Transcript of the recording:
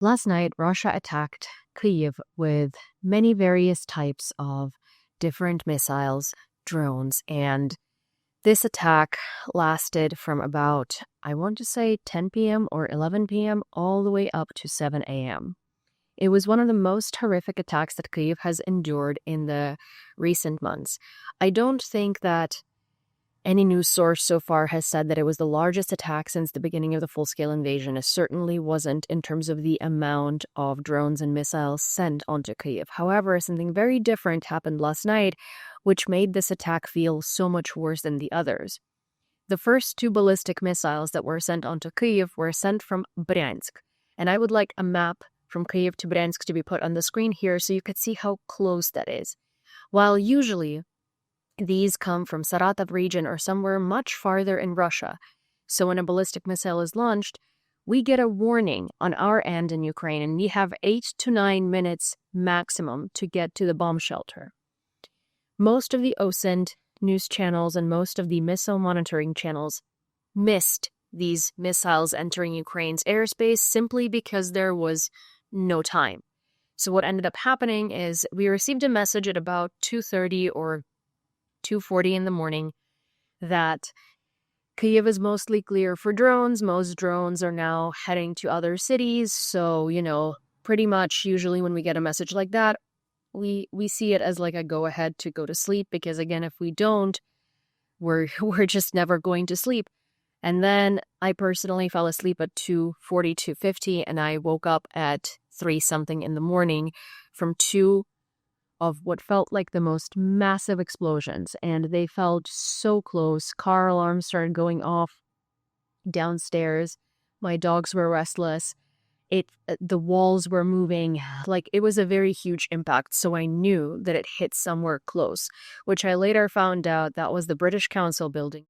Last night, Russia attacked Kyiv with many various types of different missiles, drones, and this attack lasted from about, I want to say 10 p.m. or 11 p.m. all the way up to 7 a.m. It was one of the most horrific attacks that Kyiv has endured in the recent months. I don't think that any news source so far has said that it was the largest attack since the beginning of the full-scale invasion. It certainly wasn't in terms of the amount of drones and missiles sent onto Kyiv. However, something very different happened last night, which made this attack feel so much worse than the others. The first two ballistic missiles that were sent onto Kyiv were sent from Bryansk. And I would like a map from Kyiv to Bryansk to be put on the screen here so you could see how close that is. While usually these come from Saratov region or somewhere much farther in Russia. So when a ballistic missile is launched, we get a warning on our end in Ukraine, and we have 8 to 9 minutes maximum to get to the bomb shelter. Most of the OSINT news channels and most of the missile monitoring channels missed these missiles entering Ukraine's airspace simply because there was no time. So what ended up happening is we received a message at about 2:30 or 2:40 in the morning that Kyiv is mostly clear for drones. Most drones are now heading to other cities. So, pretty much usually when we get a message like that, we see it as like a go ahead to go to sleep, because again, if we don't, we're just never going to sleep. And then I personally fell asleep at 2:40, 2:50, and I woke up at 3 something in the morning from two of what felt like the most massive explosions, and they felt so close. Car alarms started going off downstairs. My dogs were restless. The walls were moving. Like, it was a very huge impact, so I knew that it hit somewhere close, which I later found out that was the British Council building.